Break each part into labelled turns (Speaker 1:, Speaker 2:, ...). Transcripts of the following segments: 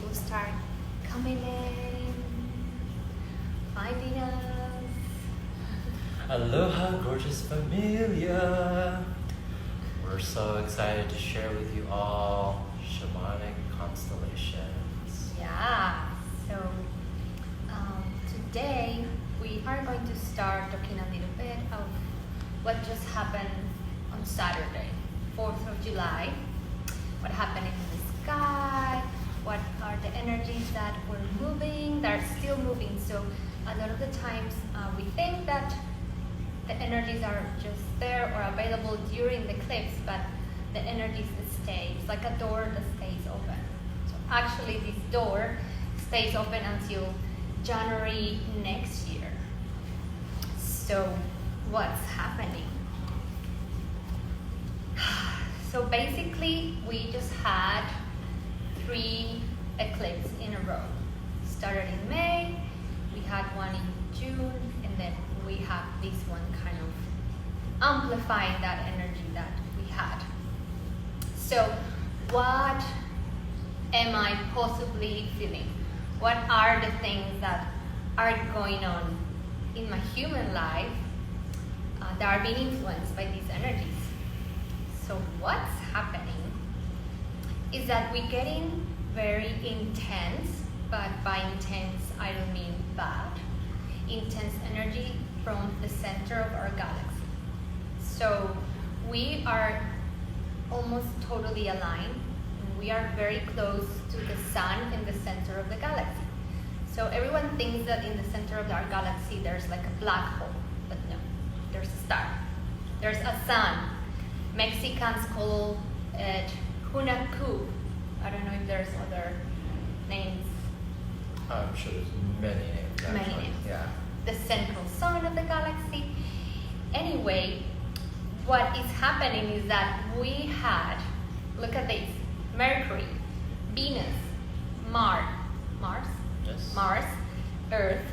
Speaker 1: will start coming in, finding us.
Speaker 2: Aloha, gorgeous familia. We're so excited to share with you all shamanic constellations.
Speaker 1: Yeah, so today we are going to start talking a little bit of what just happened on Saturday, 4th of July. What happened in the sky, what are the energies that were moving, that are still moving. So a lot of the times we think that the energies are just there or available during the eclipse, but the energies stay. It's like a door that stays open. So actually this door stays open until January next year. So what's happening? So basically we just had 3 eclipses in a row. Started in May, we had one in June, and then we have this one kind of amplifying that energy that we had. So what am I possibly feeling? What are the things that are going on in my human life that are being influenced by these energies? So what's happening is that we're getting very intense, but by intense I don't mean bad, intense energy from the center of our galaxy. So we are almost totally aligned. We are very close to the sun in the center of the galaxy. So everyone thinks that in the center of our galaxy there's like a black hole, but no, there's a star. There's a sun. Mexicans call it Hunaku. I don't know if there's other names.
Speaker 2: I'm sure there's many names. Actually.
Speaker 1: Many names.
Speaker 2: Yeah.
Speaker 1: The central sun of the galaxy. Anyway, what is happening is that we had, look at this, Mercury, Venus, Mars,
Speaker 2: Yes.
Speaker 1: Mars, Earth,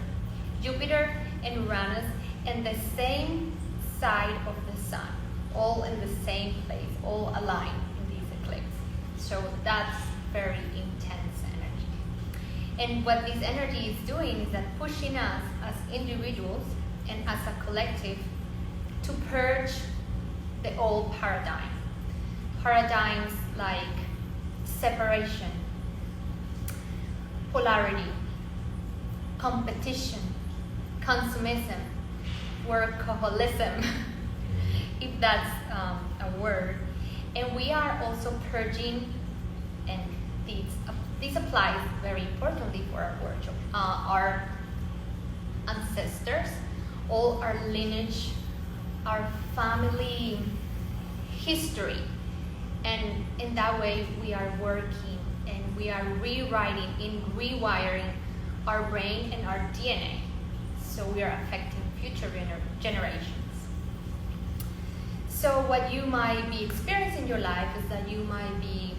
Speaker 1: Jupiter, and Uranus, and the same side of the sun, all in the same place, all aligned in this eclipse. So that's very intense energy. And what this energy is doing is that pushing us as individuals and as a collective to purge the old paradigm. Paradigms like separation, polarity, competition, consumism, workaholism, if that's a word. And we are also purging, and this applies very importantly for our workshop, our ancestors, all our lineage, our family history. And in that way we are working and we are rewriting and rewiring our brain and our DNA. So we are affecting future generations. So what you might be experiencing in your life is that you might be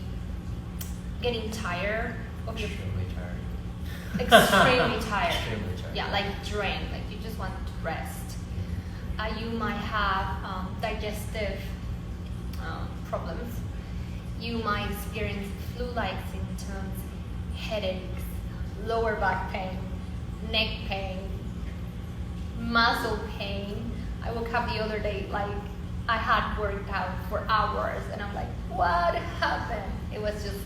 Speaker 1: getting tired of your
Speaker 2: Extremely tired.
Speaker 1: extremely tired.
Speaker 2: Extremely tired.
Speaker 1: Yeah, like drained, like you just want to rest. You might have digestive problems. You might experience flu-like symptoms, headaches, lower back pain, neck pain, muscle pain. I woke up the other day like I had worked out for hours and I'm like, what happened? It was just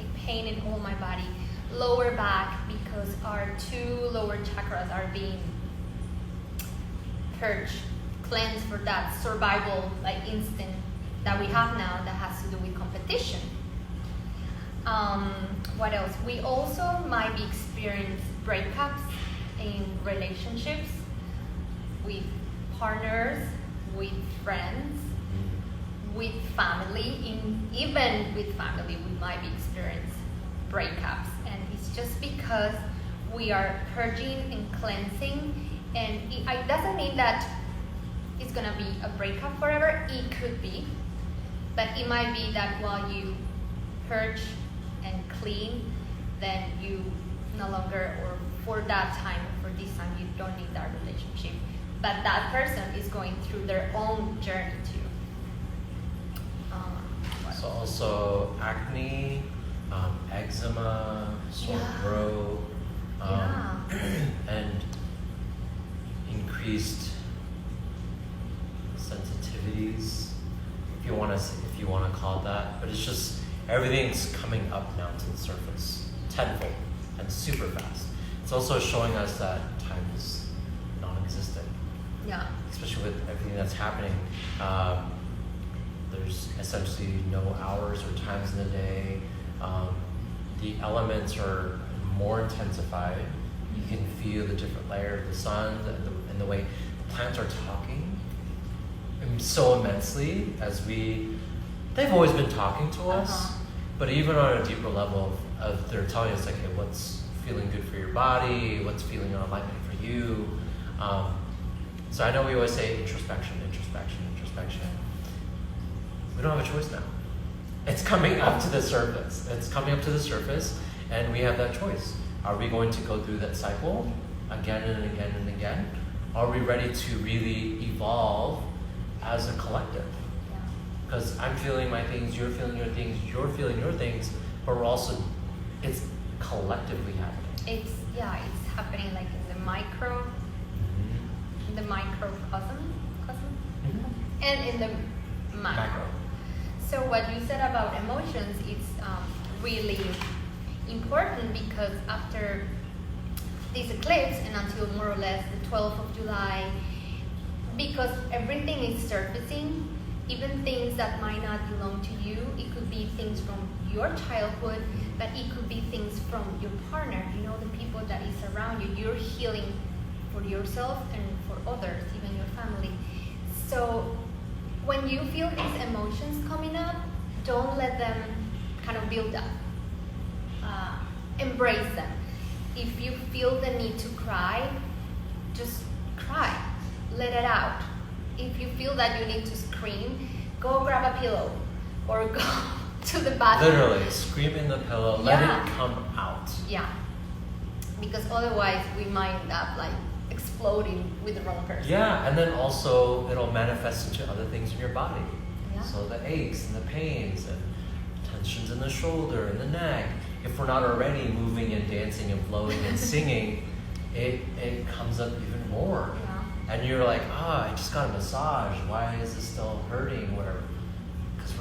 Speaker 1: a pain in all my body. Lower back, because our 2 lower chakras are being purged, cleansed for that survival like instinct that we have now that has to do with competition. What else? We also might be experiencing breakups in relationships with partners, with friends, with family. Even with family, we might be experiencing breakups, and it's just because we are purging and cleansing. And it doesn't mean that it's gonna be a breakup forever. It could be, but it might be that while you purge and clean, then you no longer, or for that time, for this time, you don't need that relationship. But that person is going through their own journey too.
Speaker 2: So also acne, eczema, sore throat, and increased sensitivities, if you want to call it that. But it's just everything's coming up now to the surface tenfold and super fast. It's also showing us that time is non-existent.
Speaker 1: Yeah.
Speaker 2: Especially with everything that's happening. There's essentially no hours or times in the day. The elements are more intensified. You can feel the different layers of the sun and the way the plants are talking so immensely they've always been talking to us, but even on a deeper level of they're telling us like, hey, what's feeling good for your body, what's feeling in alignment for you. So I know we always say introspection. We don't have a choice now. It's coming up to the surface. And we have that choice. Are we going to go through that cycle again and again and again? Are we ready to really evolve as a collective? Because I'm feeling my things, you're feeling your things, you're feeling your things, but it's collectively happening.
Speaker 1: It's happening like in the micro, in the microcosm, and in the macro. So what you said about emotions is really important, because after this eclipse and until more or less the 12th of July, because everything is surfacing, even things that might not belong to you, it could be things from your childhood, but it could be things from your partner, the people that is around you. You're healing for yourself and for others, even your family. So when you feel these emotions coming up, don't let them kind of build up. Embrace them. If you feel the need to cry, just cry. Let it out. If you feel that you need to scream, go grab a pillow or go to the bathroom.
Speaker 2: Literally, scream in the pillow, let it come out.
Speaker 1: Yeah. Because otherwise we might end up like exploding with the wrong person.
Speaker 2: Yeah, and then also it'll manifest into other things in your body.
Speaker 1: Yeah.
Speaker 2: So the aches and the pains and tensions in the shoulder and the neck. If we're not already moving and dancing and flowing and singing, it comes up even more.
Speaker 1: Yeah.
Speaker 2: And you're like, I just got a massage. Why is this still hurting? Whatever. Because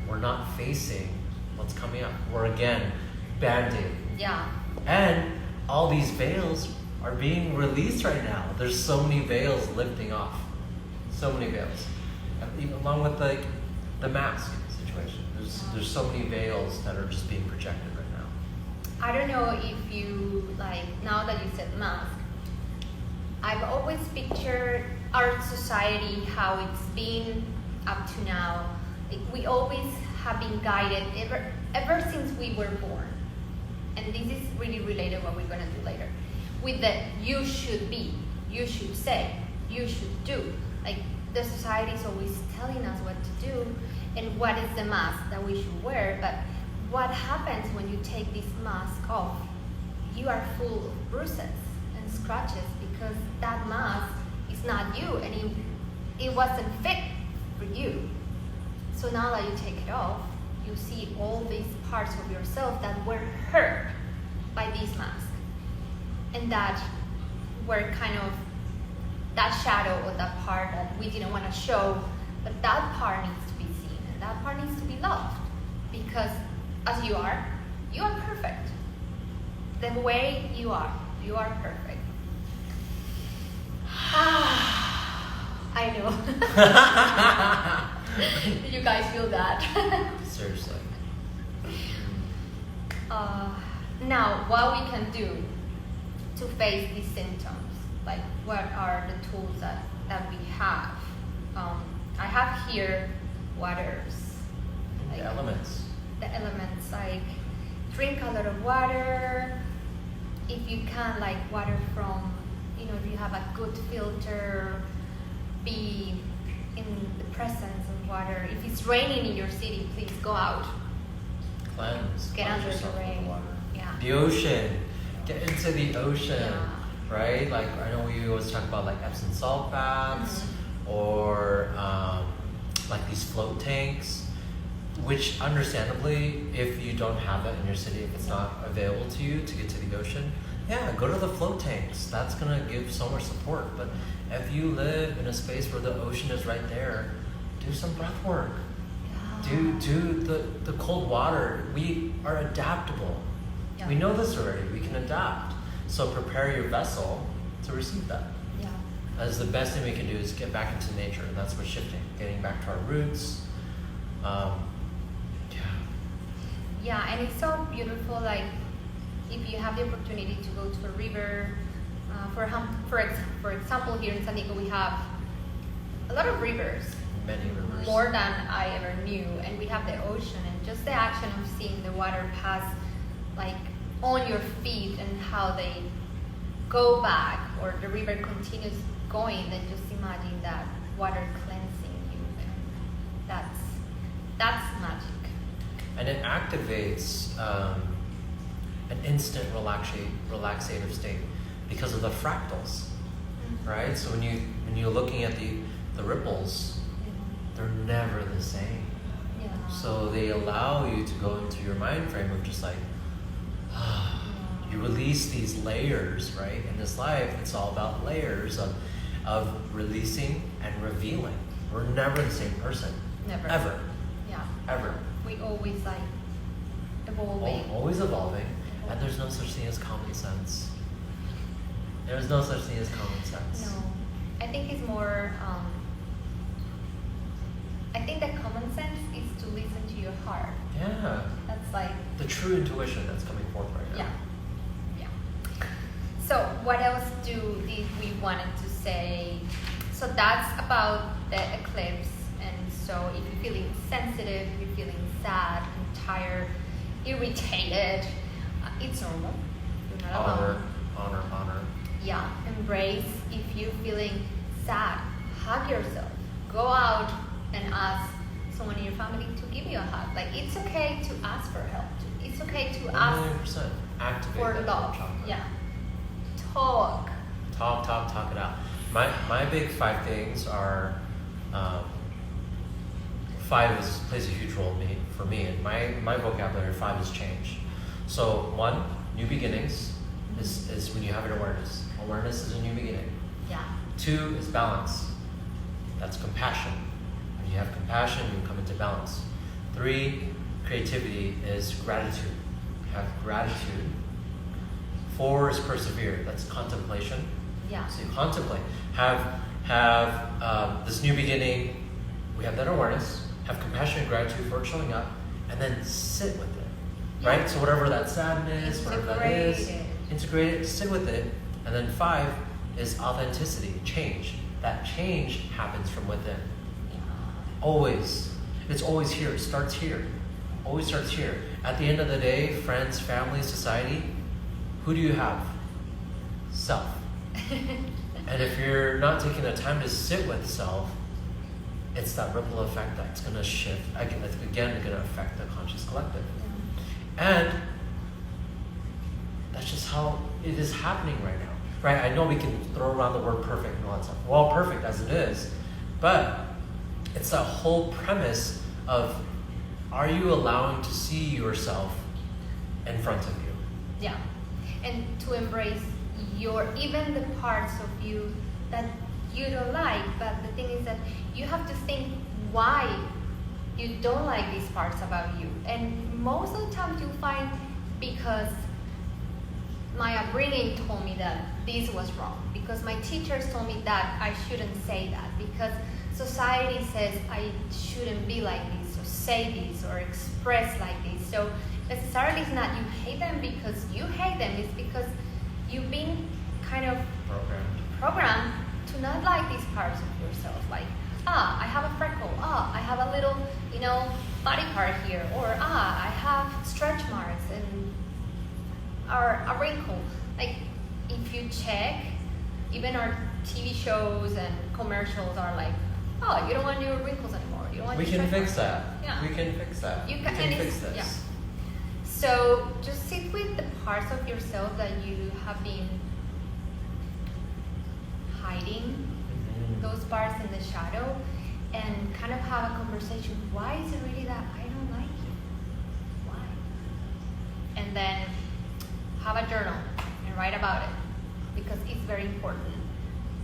Speaker 2: we're not facing what's coming up. We're again band-aiding.
Speaker 1: Yeah.
Speaker 2: And all these veils are being released right now. There's so many veils lifting off. So many veils. Even along with the mask situation. There's so many veils that are just being projected right now.
Speaker 1: I don't know if you, now that you said mask, I've always pictured our society, how it's been up to now. We always have been guided ever since we were born. And this is really related to what we're going to do later. With the you should be, you should say, you should do. The society is always telling us what to do and what is the mask that we should wear. But what happens when you take this mask off? You are full of bruises and scratches because that mask is not you and it wasn't fit for you. So now that you take it off, you see all these parts of yourself that were hurt by this mask. And that were kind of that shadow or that part that we didn't want to show, but that part needs to be seen and that part needs to be loved, because as you are perfect. The way you are perfect. I know. Did you guys feel that?
Speaker 2: Seriously.
Speaker 1: Now, what we can do to face these symptoms, what are the tools that we have? I have here waters.
Speaker 2: The elements.
Speaker 1: The elements, drink a lot of water. If you can, water from, if you have a good filter, be in the presence of water. If it's raining in your city, please go out.
Speaker 2: Cleanse.
Speaker 1: Get under the rain.
Speaker 2: Water.
Speaker 1: Yeah.
Speaker 2: The ocean. Get into the ocean.
Speaker 1: Yeah.
Speaker 2: Right? I know we always talk about Epsom salt baths or these float tanks. which understandably, if you don't have that in your city, if it's not available to you to get to the ocean, yeah, go to the float tanks. That's gonna give so much support. But if you live in a space where the ocean is right there, do some breath work. Do the cold water. We are adaptable.
Speaker 1: Yeah.
Speaker 2: We know this already. We can adapt. So prepare your vessel to receive that.
Speaker 1: Yeah.
Speaker 2: That's the best thing we can do is get back into nature, and that's what's shifting. Getting back to our roots.
Speaker 1: Yeah, and it's so beautiful. Like, if you have the opportunity to go to a river, for example, here in San Diego we have a lot of rivers.
Speaker 2: Many rivers.
Speaker 1: More than I ever knew, and we have the ocean, and just the action of seeing the water pass, like on your feet, and how they go back, or the river continues going. Then just imagine that water cleansing you, and that's magic.
Speaker 2: And it activates an instant relaxative state because of the fractals, right? So when you're looking at the ripples, they're never the same.
Speaker 1: Yeah.
Speaker 2: So they allow you to go into your mind frame of just like, you release these layers, right? In this life, it's all about layers of releasing and revealing. We're never the same person.
Speaker 1: Never.
Speaker 2: Ever.
Speaker 1: Yeah.
Speaker 2: Ever.
Speaker 1: We always like evolving.
Speaker 2: Always evolving. And there's no such thing as common sense. There's no such thing as common sense.
Speaker 1: No. I think it's more, I think that common sense is to listen to your heart.
Speaker 2: Yeah.
Speaker 1: That's like
Speaker 2: The true intuition that's coming forth right now.
Speaker 1: Yeah. So what else did we wanted to say? So that's about the eclipse. And so if you're feeling sensitive, if you're feeling sad and tired, irritated, it's normal. You're not alone.
Speaker 2: Honor.
Speaker 1: Yeah, embrace. If you're feeling sad, hug yourself. Go out and ask someone in your family to give you a hug. Like, it's okay to ask for help. It's okay to ask
Speaker 2: 100%. Activate
Speaker 1: for
Speaker 2: that
Speaker 1: love.
Speaker 2: chakra.
Speaker 1: Yeah. Talk.
Speaker 2: Talk it out. My big 5 things are 5 plays a huge role for me, and my vocabulary 5 is change. So 1, new beginnings is when you have an awareness. Awareness is a new beginning.
Speaker 1: Yeah.
Speaker 2: 2 is balance. That's compassion. When you have compassion, you come into balance. 3, creativity is gratitude. Have gratitude. 4 is persevere. That's contemplation.
Speaker 1: Yeah.
Speaker 2: So you contemplate. Have this new beginning. We have that awareness. Have compassion and gratitude for it showing up, and then sit with it. Right? So whatever that sadness, whatever that is, integrate it, sit with it. And then 5 is authenticity, change. That change happens from within. Always. It's always here. It starts here. Always starts here. At the end of the day, friends, family, society, who do you have? Self. And if you're not taking the time to sit with self, it's that ripple effect that's going to shift. Again, it's going to affect the conscious collective. And that's just how it is happening right now. Right? I know we can throw around the word perfect and all that stuff. We're all perfect as it is. But it's that whole premise of, are you allowing to see yourself in front of you?
Speaker 1: Yeah. And to embrace even the parts of you that you don't like. But the thing is that you have to think why you don't like these parts about you. And most of the time you'll find because my upbringing told me that this was wrong. Because my teachers told me that I shouldn't say that. Because society says I shouldn't be like this, or say this, or express like this. So necessarily it's not you hate them because you hate them. It's because you've been kind of programmed to not like these parts of yourself. Like, I have a freckle. I have a little, body part here. Or, I have stretch marks or a wrinkle. Like, if you check, even our TV shows and commercials are like, you don't want your wrinkles anymore. You don't want
Speaker 2: We
Speaker 1: your
Speaker 2: can
Speaker 1: stretch
Speaker 2: fix
Speaker 1: marks.
Speaker 2: that.
Speaker 1: Yeah.
Speaker 2: We can fix that.
Speaker 1: You
Speaker 2: We
Speaker 1: can,
Speaker 2: can
Speaker 1: and
Speaker 2: fix
Speaker 1: it's-
Speaker 2: this.
Speaker 1: yeah. So just sit with the parts of yourself that you have been hiding, those parts in the shadow, and kind of have a conversation. Why is it really that I don't like you? Why? And then have a journal and write about it, because it's very important.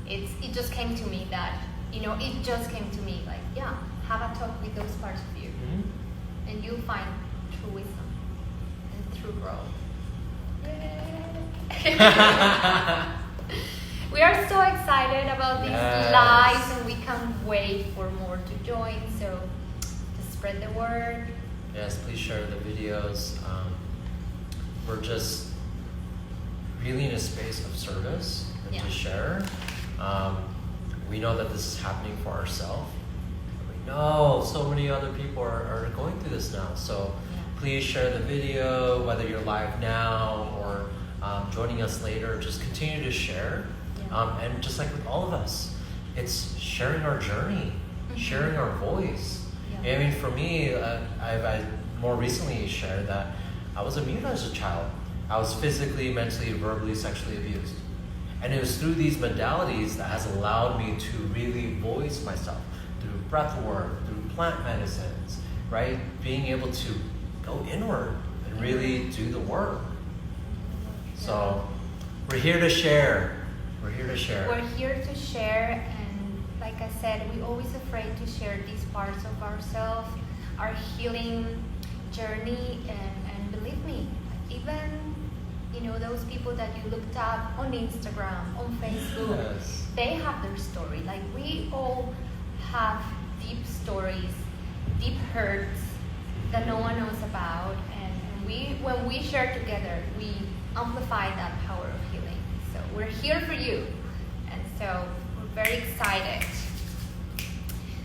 Speaker 1: It just came to me that, it just came to me like, yeah, have a talk with those parts of you, and you'll find true wisdom and true growth. Yay! We are so excited about these lives, and we can't wait for more to join. So, to spread the word.
Speaker 2: Yes, please share the videos. We're just really in a space of service and to share. We know that this is happening for ourselves. We know so many other people are going through this now. So please share the video, whether you're live now or joining us later. Just continue to share. And just like with all of us, it's sharing our journey, sharing our voice. Yeah. I mean, for me, I more recently shared that I was abused as a child. I was physically, mentally, verbally, sexually abused. And it was through these modalities that has allowed me to really voice myself through breath work, through plant medicines, right? Being able to go inward and really do the work. So we're here to share. We're here to share.
Speaker 1: We're here to share, and like I said, we're always afraid to share these parts of ourselves, our healing journey, and believe me, even those people that you looked up on Instagram, on Facebook, they have their story. Like, we all have deep stories, deep hurts that no one knows about, and when we share together, we amplify that power of healing. So we're here for you, and so we're very excited.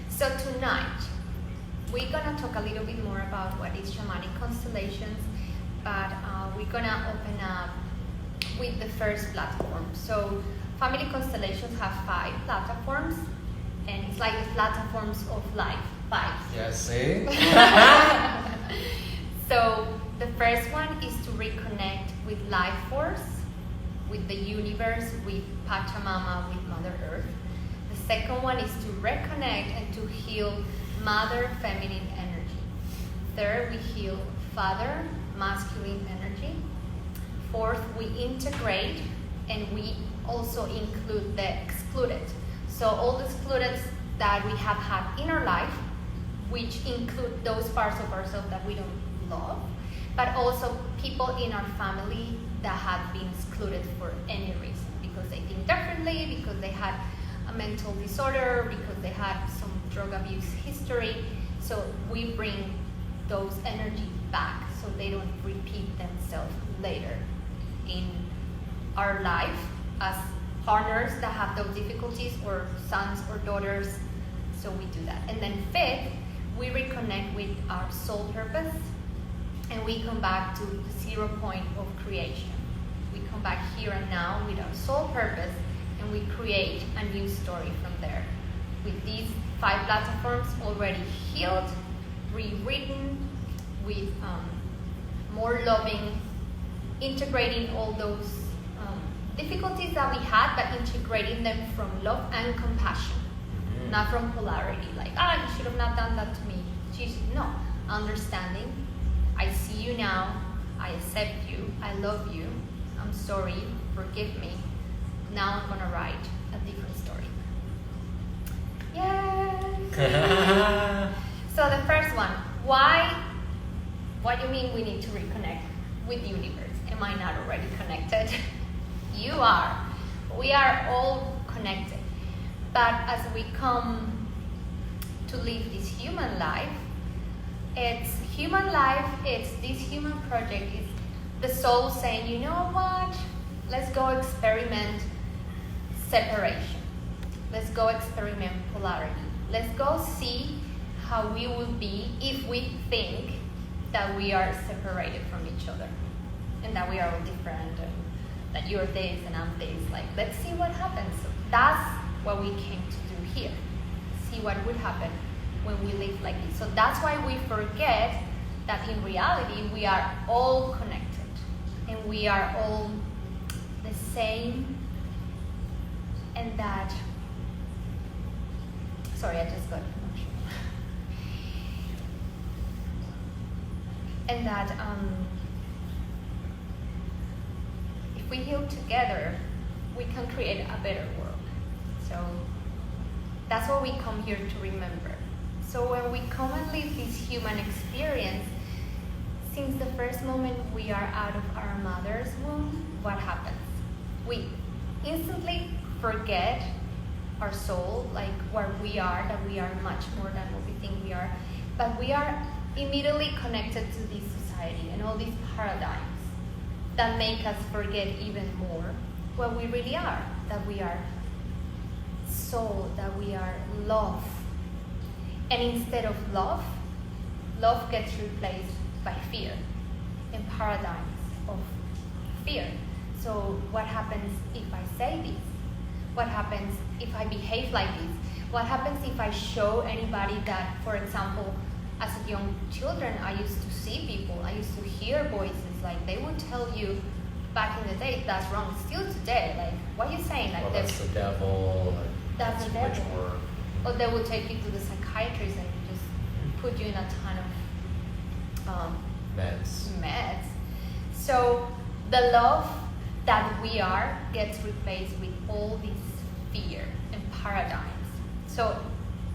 Speaker 1: So tonight, we're gonna talk a little bit more about what is shamanic constellations, but we're gonna open up with the first platform. So family constellations have 5 platforms, and it's like the platforms of life, 5.
Speaker 2: Yeah, see?
Speaker 1: So the first one is to reconnect with life force, with the universe, with Pachamama, with Mother Earth. The second one is to reconnect and to heal Mother feminine energy. Third, we heal Father masculine energy. Fourth, we integrate, and we also include the excluded. So all the excluded that we have had in our life, which include those parts of ourselves that we don't love, but also people in our family that have been excluded for any reason, because they think differently, because they had a mental disorder, because they had some drug abuse history. So we bring those energy back so they don't repeat themselves later in our life as partners that have those difficulties, or sons or daughters. So we do that. And then fifth, we reconnect with our soul purpose, and we come back to the 0 point of creation. We come back here and now with our soul purpose, and we create a new story from there. With these 5 platforms already healed, rewritten, with more loving, integrating all those difficulties that we had, but integrating them from love and compassion, not from polarity, like, you should have not done that to me. No, understanding. I see you now. I accept you. I love you. I'm sorry. Forgive me. Now I'm gonna write a different story. Yay! So the first one, why? What do you mean we need to reconnect with the universe? Am I not already connected? You are. We are all connected. But as we come to live this human life, it's this human project, it's the soul saying, you know what? Let's go experiment separation. Let's go experiment polarity. Let's go see how we will be if we think that we are separated from each other, and that we are all different, and that you're this and I'm this. Like, let's see what happens. So that's what we came to do here. See what would happen when we live like this. So that's why we forget that in reality we are all connected, and we are all the same, and that Sorry, I just got emotional. And that if we heal together, we can create a better world. So that's what we come here to remember. So when we come and live this human experience, since the first moment we are out of our mother's womb, what happens? We instantly forget our soul, like where we are, that we are much more than what we think we are. But we are immediately connected to this society and all these paradigms that make us forget even more what we really are, that we are soul, that we are love. And instead of love, love gets replaced by fear and paradigms of fear. So what happens if I say this? What happens if I behave like this? What happens if I show anybody that, for example, as a young children, I used to see people, I used to hear voices, like they would tell you back in the day, that's wrong. Still today, like, what are you saying? Like,
Speaker 2: well, that's the devil.
Speaker 1: That's the devil.
Speaker 2: Witch work.
Speaker 1: Or they will take you to the psychiatrist and just put you in a ton of meds. So the love that we are gets replaced with all this fear and paradigms. So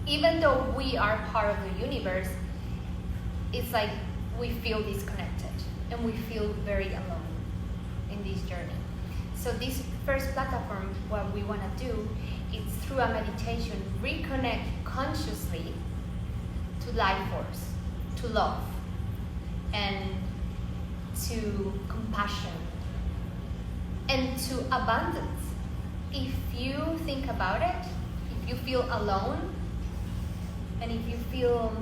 Speaker 1: even though we are part of the universe, it's like we feel disconnected and we feel very alone in this journey. So this first platform, what we want to do is through a meditation, reconnect consciously to life force, to love, and to compassion, and to abundance. If you think about it, if you feel alone, and if you feel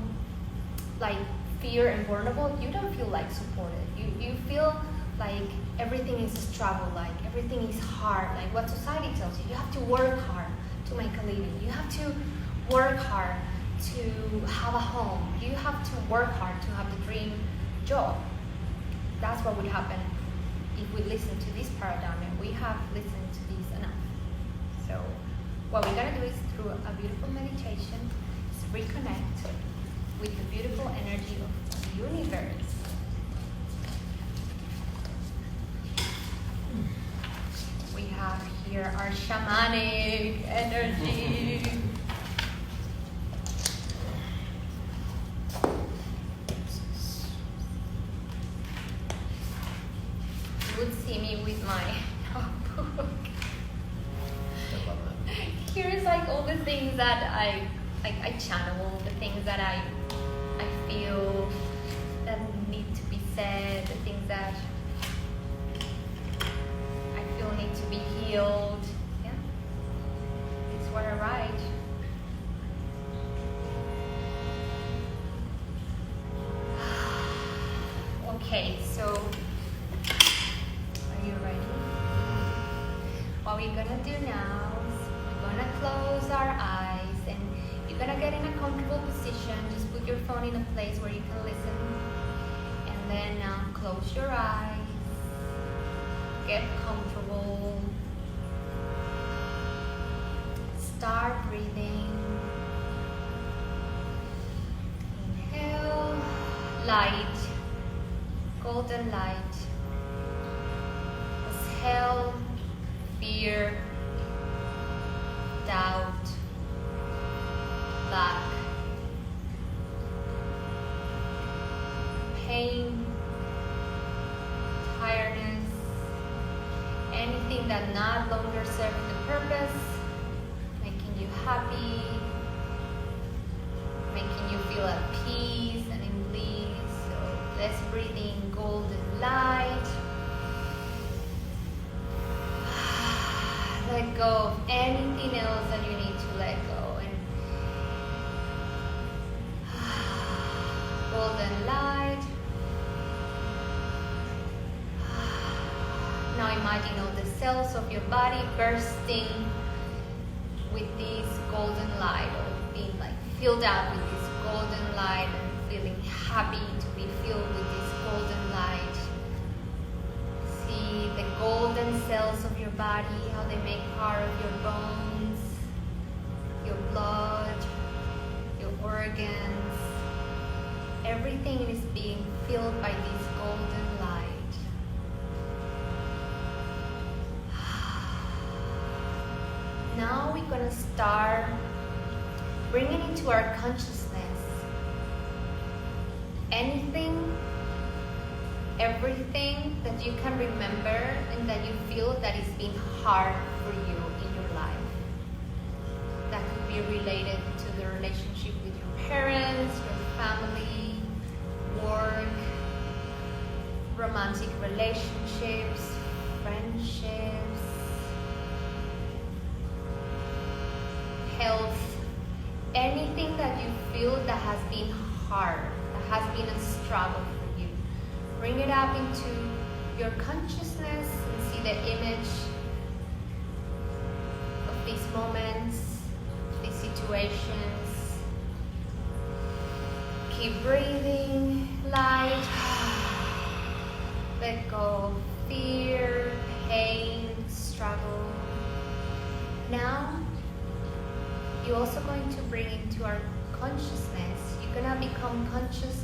Speaker 1: like fear and vulnerable, you don't feel like supported. You feel like everything is a struggle, like everything is hard, like what society tells you. You have to work hard to make a living. You have to work hard to have a home. You have to work hard to have the dream job. That's what would happen if we listen to this paradigm, and we have listened to this enough. So what we're going to do is through a beautiful meditation, is reconnect with the beautiful energy of the universe. We have here our shamanic energy. You would see me with my notebook. Here's like all the things that I channel, the things that I feel that need to be said, the things that I feel need to be healed. Yeah, it's what I write. Okay, so are you ready? What we're gonna do now is we're gonna close our eyes, and you're gonna get in a comfortable position. Just put your phone in a place where you can listen, and then close your eyes. Get comfortable. Start breathing. Inhale, light, golden light. Exhale, fear, doubt, lack, pain, tiredness, anything that not longer serves the purpose, making you happy, making you feel at peace and in bliss. So let's breathe in golden light. Let go of anything else that you need to let go. And golden light. Now imagine all the cells of your body bursting with this golden light, or being like filled up with this golden light, and feeling happy to be filled with this golden light. See the golden cells of your body, how they make part of your bones, your blood, organs, everything is being filled by this golden light. Now we're gonna start bringing into our consciousness anything, everything that you can remember and that you feel that is being hard for you in your life. That could be related to the relationship with your parents, your family, work, romantic relationships, friendships, health, anything that you feel that has been hard, that has been a struggle for you. Bring it up into your consciousness and see the image of these moments, these situations. Keep breathing light. Let go of fear, pain, struggle. Now, you're also going to bring into our consciousness, you're gonna become conscious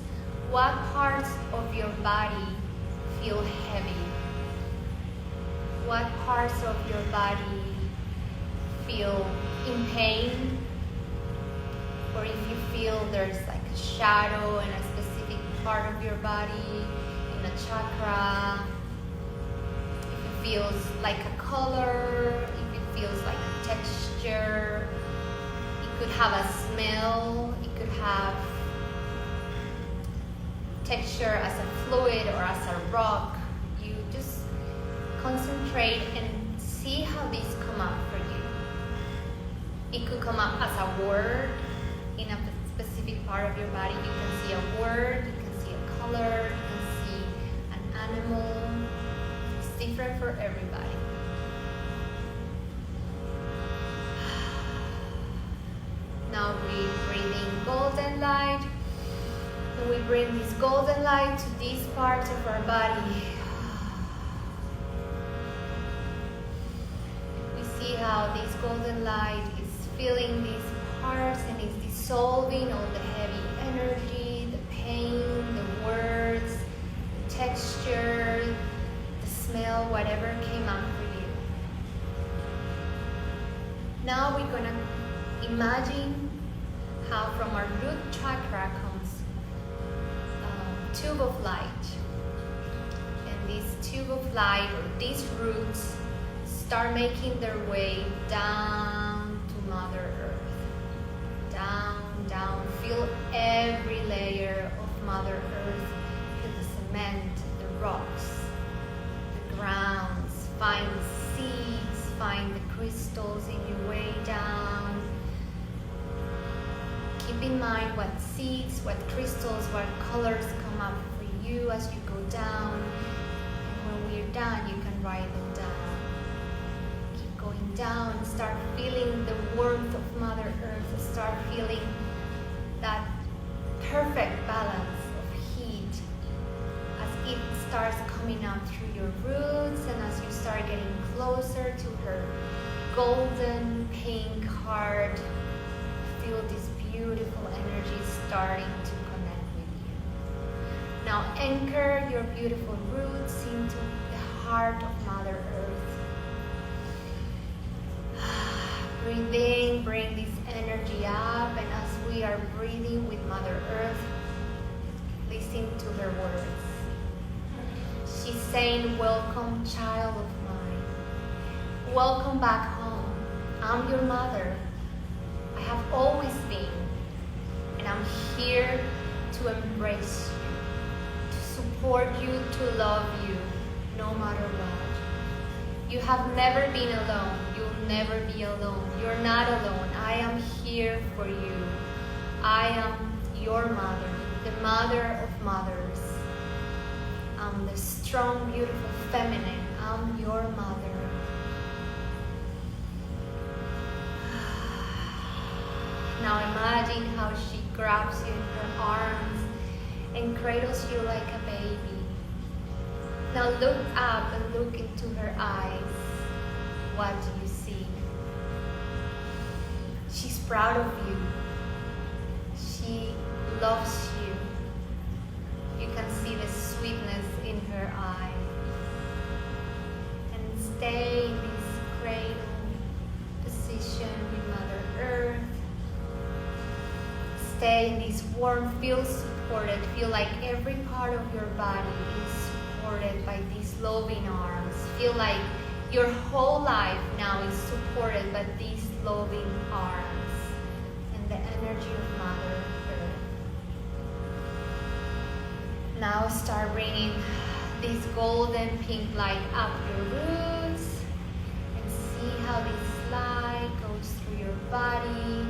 Speaker 1: what parts of your body feel heavy, what parts of your body feel in pain, or if you feel there's like a shadow in a specific part of your body, in a chakra, if it feels like a color, if it feels like a texture. It could have a smell, it could have texture as a fluid or as a rock. You just concentrate and see how these come up for you. It could come up as a word in a specific part of your body. You can see a word, you can see a color, you can see an animal. It's different for everybody. Now we breathe in golden light, and we bring this golden light to these parts of our body. We see how this golden light is filling these parts and is dissolving all the heavy energy, the pain, the words, the texture, the smell, whatever came up for you. Now we're gonna imagine how from our root chakra comes a tube of light. And this tube of light, or these roots, start making their way down to Mother Earth. Down, down. Feel every layer of Mother Earth. Feel the cement, the rocks, the grounds. Find seeds, find the crystals in your way down. Keep in mind what seeds, what crystals, what colors come up for you as you go down. And when we're done, you can write them down. Keep going down and start feeling the warmth of Mother Earth. Start feeling that perfect balance of heat as it starts coming out through your roots, and as you start getting closer to her golden pink heart, feel this beautiful energy starting to connect with you. Now anchor your beautiful roots into the heart of Mother Earth. Breathe in, bring this energy up, and as we are breathing with Mother Earth, listen to her words. She's saying, welcome, child of mine. Welcome back home. I'm your mother. I have always been, and I'm here to embrace you, to support you, to love you, no matter what. You have never been alone. You'll never be alone. You're not alone. I am here for you. I am your mother, the mother of mothers. I'm the strong, beautiful feminine. I'm your mother. Now imagine how she grabs you in her arms and cradles you like a baby. Now look up and look into her eyes. What do you see? She's proud of you. She loves you. You can see the sweetness in her eye. And stay in this cradle position with Mother Earth. Stay in this warm, feel supported. Feel like every part of your body is supported by these loving arms. Feel like your whole life now is supported by these loving arms and the energy of Mother Earth. Now start bringing this golden pink light up your roots and see how this light goes through your body.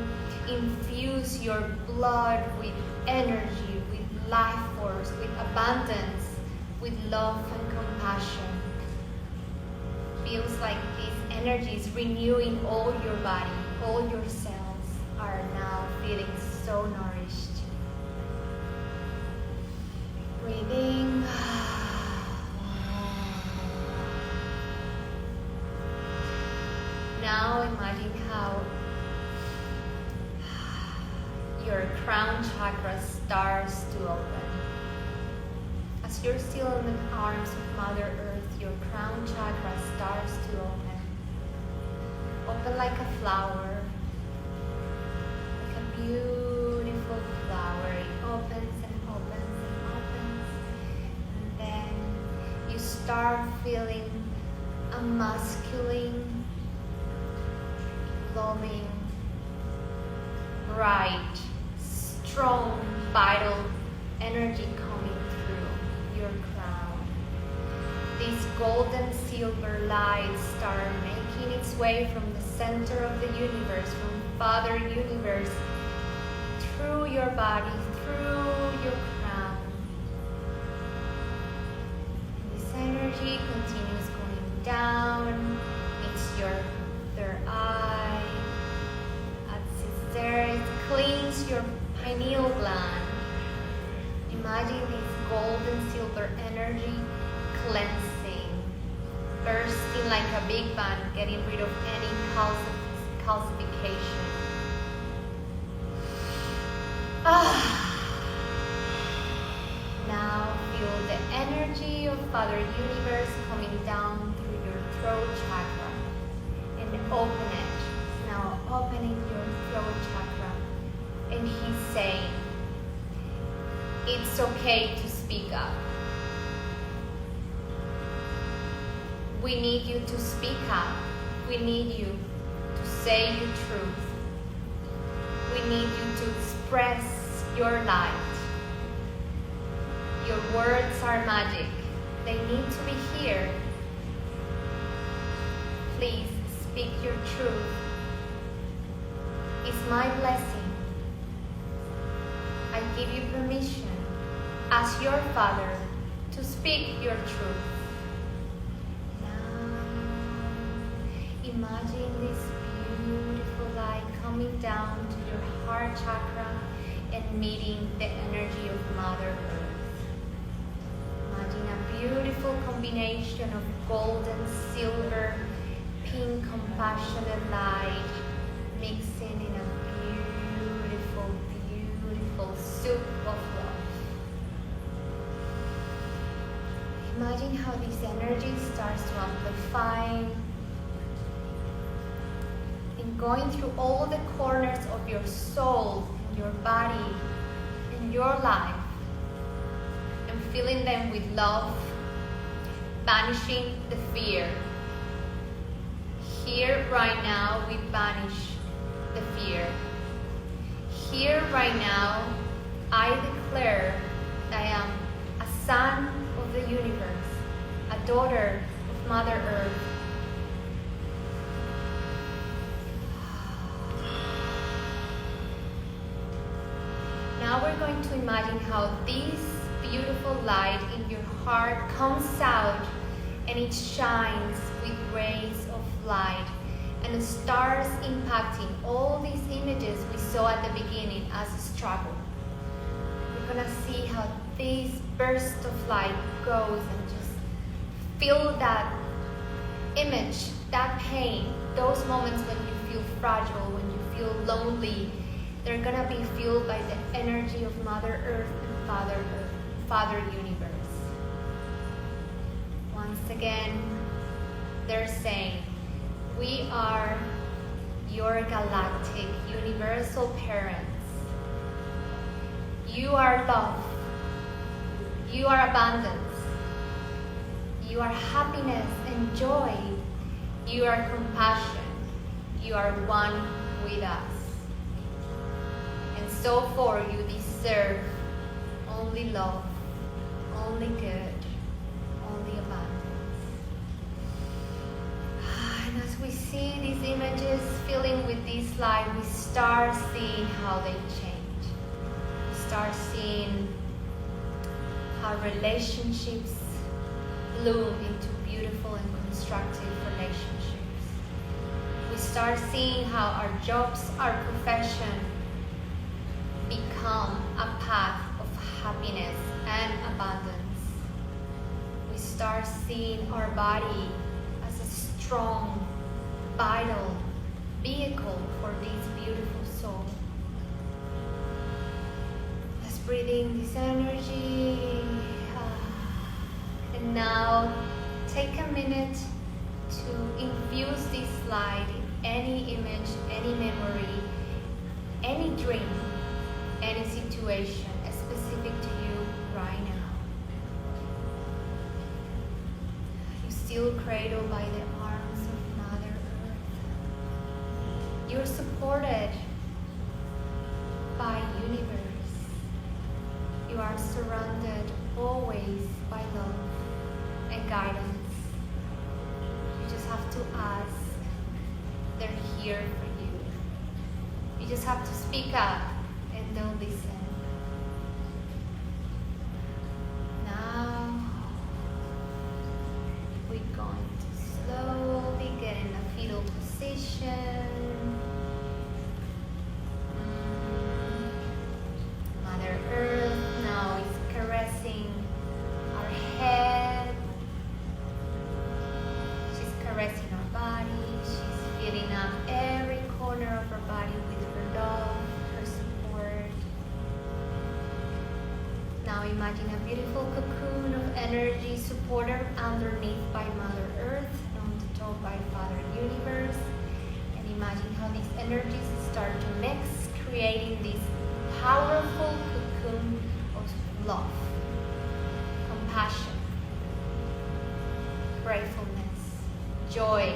Speaker 1: Infuse your blood with energy, with life force, with abundance, with love and compassion. Feels like this energy is renewing all your body. All your cells are now feeling so nourished. Breathing. Now imagine how your crown chakra starts to open. As you're still in the arms of Mother Earth, your crown chakra starts to open. Open like a flower, like a beautiful flower. It opens and opens and opens. And then you start feeling a masculine, glowing, bright, strong, vital energy coming through your crown. These golden silver lights start making its way from the center of the universe, from Father Universe, through your body, through your crown. This energy continues going down, meets your third eye. As it's there, it cleans your pineal gland. Imagine this gold and silver energy cleansing, bursting like a big bang, getting rid of any calcification. Now feel the energy of Father Universe coming down through your throat chakra and open it. Now opening your throat chakra. And he's saying, it's okay to speak up. We need you to speak up. We need you to say your truth. We need you to express your light. Your words are magic. They need to be heard. Please speak your truth. It's my blessing. I give you permission as your Father to speak your truth. Now, imagine this beautiful light coming down to your heart chakra and meeting the energy of Mother Earth. Imagine a beautiful combination of gold and silver, pink, compassionate light mixing in a beautiful soup of love. Imagine how this energy starts to amplify and going through all the corners of your soul, your body, and your life, and filling them with love, banishing the fear. Here right now we banish the fear. Here right now I declare that I am a son of the universe, a daughter of Mother Earth. Now we're going to imagine how this beautiful light in your heart comes out and it shines with rays of light and starts impacting all these images we saw at the beginning as a struggle. We're gonna see how this burst of light goes and just feel that image, that pain, those moments when you feel fragile, when you feel lonely, They're gonna be fueled by the energy of Mother Earth and Father Universe. Once again, they're saying, we are your galactic universal parents. You are love. You are abundance. You are happiness and joy. You are compassion. You are one with us. And so forth, you deserve only love, only good, only abundance. And as we see these images filling with this light, we start seeing how they change. We start seeing how relationships bloom into beautiful and constructive relationships. We start seeing how our jobs, our profession become a path of happiness and abundance. We start seeing our body as a strong, vital vehicle for this beautiful soul. Let's breathe in this energy. And now take a minute to infuse this light in any image, any memory, any dream, any situation specific to you right now. You're still cradled by the arms of Mother Earth. You're supported by universe. You are surrounded always by love and guidance. You just have to ask. They're here for you. You just have to speak up and they'll listen. Now we're going to slowly get in a fetal position. Mother Earth now is caressing our head. She's caressing our body. She's filling up every corner of our body with her love, her support. Now imagine a beautiful cocoon of energy supported underneath by Mother Earth and on the top by Father Universe. And imagine how these energies start to mix, creating this powerful cocoon of love, compassion, gratefulness, joy.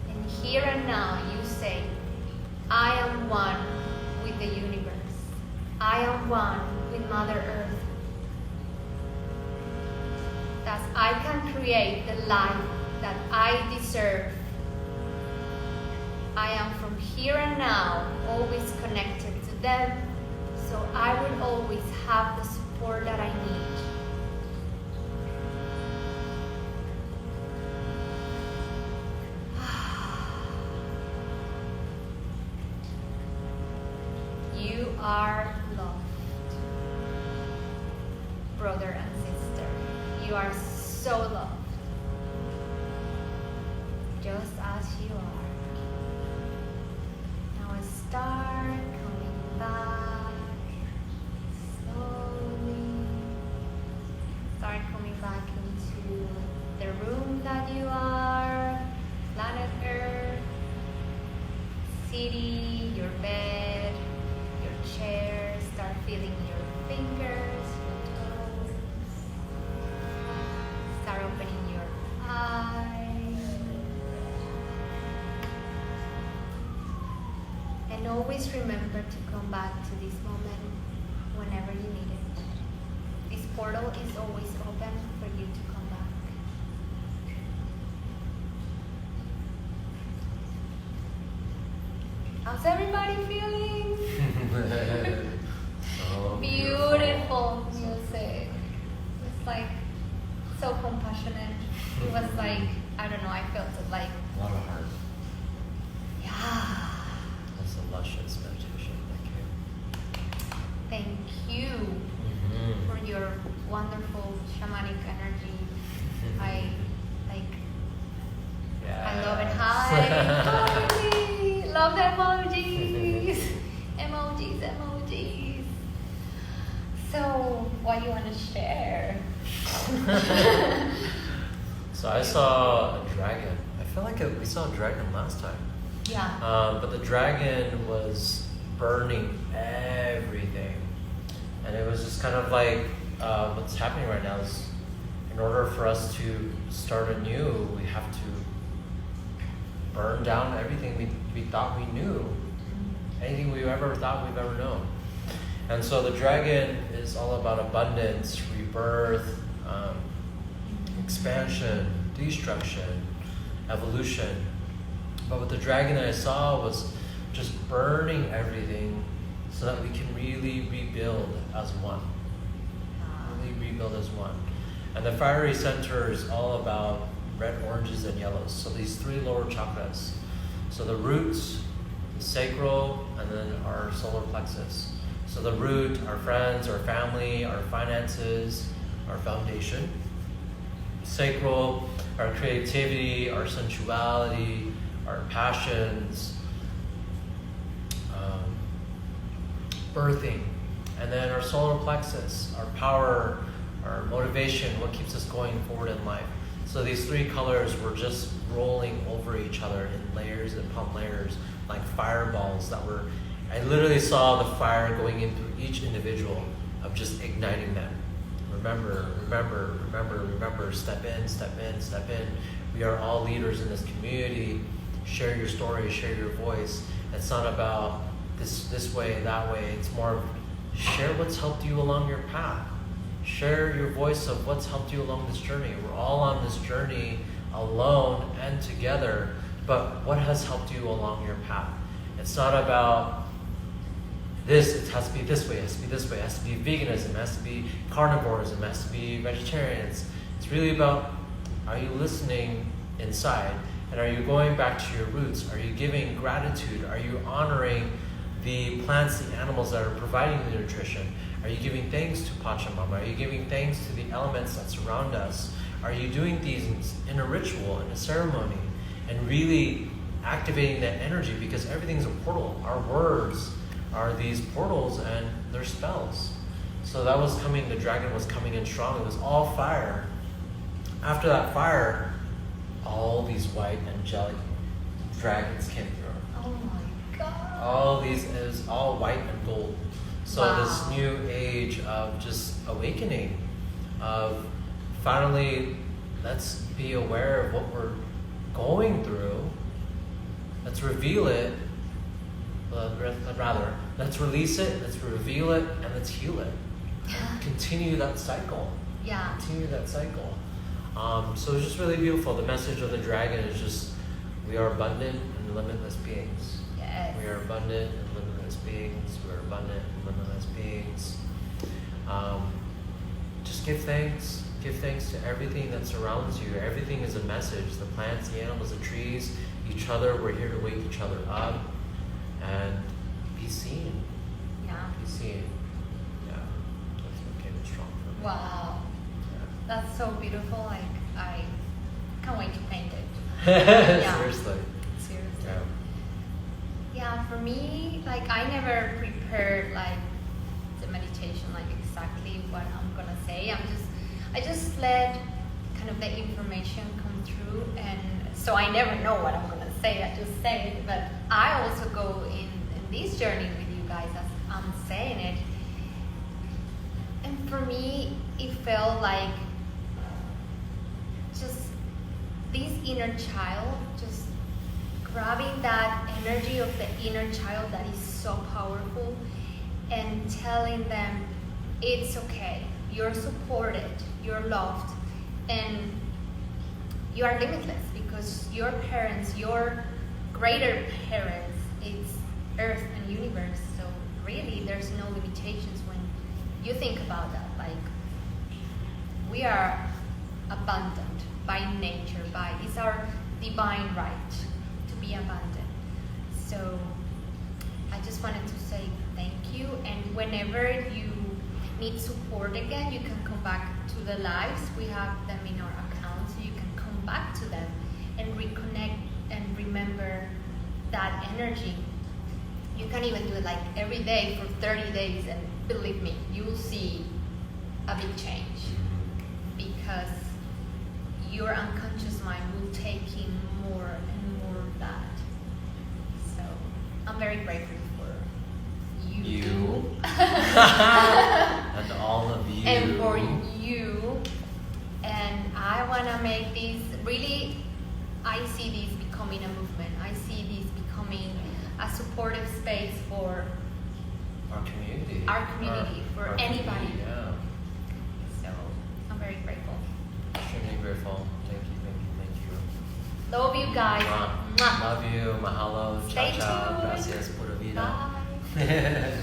Speaker 1: And here and now you say, I am one with the universe. I am one with Mother Earth. Thus I can create the life that I deserve. I am from here and now always connected to them, so I will always have the support that I need. You are loved, brother and sister. You are so loved, just as you are. Now start coming back slowly. Start coming back into the room that you are, planet Earth, city, your bed, your chair. Start feeling your fingers, your toes. Start opening your eyes. And always remember to come back to this moment whenever you need it. This portal is always open for you to come back. How's everybody feeling?
Speaker 2: So
Speaker 1: Beautiful music. It's like so compassionate. It was like, I don't know, I felt it like,
Speaker 2: a lot of heart.
Speaker 1: yeah.
Speaker 2: That's a luscious meditation. Thank you.
Speaker 1: Thank you for your wonderful shamanic energy. I
Speaker 2: Yeah.
Speaker 1: love it. Hi. Love the emojis. what you want to share.
Speaker 2: So I saw a dragon. I feel like we saw a dragon last time.
Speaker 1: Yeah.
Speaker 2: But the dragon was burning everything. And it was just kind of like what's happening right now is in order for us to start anew, we have to burn down everything we thought we knew. Anything we ever thought we've ever known. And so the dragon is all about abundance, rebirth, expansion, destruction, evolution. But what the dragon that I saw was just burning everything so that we can really rebuild as one. Really rebuild as one. And the fiery center is all about red, oranges, and yellows. So these three lower chakras. So the roots, the sacral, and then our solar plexus. So the root, our friends, our family, our finances, our foundation. Sacral, our creativity, our sensuality, our passions, birthing. And then our solar plexus, our power, our motivation, what keeps us going forward in life. So these three colors were just rolling over each other in layers and upon layers, like fireballs that were, I literally saw the fire going into each individual of just igniting them. Remember, remember, remember, remember, step in, step in, step in. We are all leaders in this community. Share your story, share your voice. It's not about this way, that way. It's more of share what's helped you along your path. Share your voice of what's helped you along this journey. We're all on this journey alone and together, but what has helped you along your path? It's not about this, it has to be this way, it has to be this way, it has to be veganism, it has to be carnivorism, it has to be vegetarians. It's really about, are you listening inside? And are you going back to your roots? Are you giving gratitude? Are you honoring the plants, the animals that are providing the nutrition? Are you giving thanks to Pachamama? Are you giving thanks to the elements that surround us? Are you doing these in a ritual, in a ceremony, and really activating that energy? Because everything's a portal. Our words are these portals and they're spells. So that was coming, the dragon was coming in strong. It was all fire. After that fire, all these white angelic dragons came through.
Speaker 1: Oh my God.
Speaker 2: All these, it was all white and gold. So
Speaker 1: wow.
Speaker 2: This new age of just awakening, of finally, let's be aware of what we're going through. Let's reveal it. Rather, let's release it, let's reveal it, and let's heal it. And continue that cycle.
Speaker 1: Yeah.
Speaker 2: Continue that cycle. So it's just really beautiful. The message of the dragon is just, we are abundant and limitless beings.
Speaker 1: Yes.
Speaker 2: We are abundant and limitless beings. We are abundant and limitless beings. Just give thanks. Give thanks to everything that surrounds you. Everything is a message. The plants, the animals, the trees, each other. We're here to wake each other up and be seen.
Speaker 1: Yeah.
Speaker 2: Be seen. Yeah. That's what came in strong for me.
Speaker 1: Wow.
Speaker 2: Yeah.
Speaker 1: That's so beautiful. Like, I can't wait to paint it. Yeah.
Speaker 2: Seriously.
Speaker 1: Seriously.
Speaker 2: Yeah.
Speaker 1: Yeah, for me, like, I never prepared like the meditation, like exactly what I'm gonna say. I just let kind of the information come through, and so I never know what I'm gonna say. I just say it, but I also go in this journey with you guys as I'm saying it. And for me, it felt like just this inner child, just grabbing that energy of the inner child that is so powerful and telling them it's okay, you're supported, you're loved, and you are limitless because your parents, your greater parents, it's earth and universe. So really there's no limitations when you think about that. Like, we are abundant by nature, it's our divine right to be abundant. So I just wanted to say thank you, and whenever you need support again, you can come back to the lives. We have them in our account, so you can come back to them and reconnect and remember that energy. You can even do it like every day for 30 days, and believe me, you'll see a big change, because your unconscious mind will take in more and more of that. So I'm very grateful for you.
Speaker 2: And all of you.
Speaker 1: And for you. And I want to make this really, I see this becoming a movement. I see this becoming a supportive space for
Speaker 2: our community.
Speaker 1: For
Speaker 2: our
Speaker 1: anybody.
Speaker 2: Community, yeah.
Speaker 1: So I'm very grateful.
Speaker 2: Extremely grateful. Thank you.
Speaker 1: Love you guys.
Speaker 2: Mwah.
Speaker 1: Mwah.
Speaker 2: Love you. Mahalo.
Speaker 1: Stay
Speaker 2: Ciao, ciao.
Speaker 1: tuned.
Speaker 2: Gracias. Pura vida.
Speaker 1: Bye.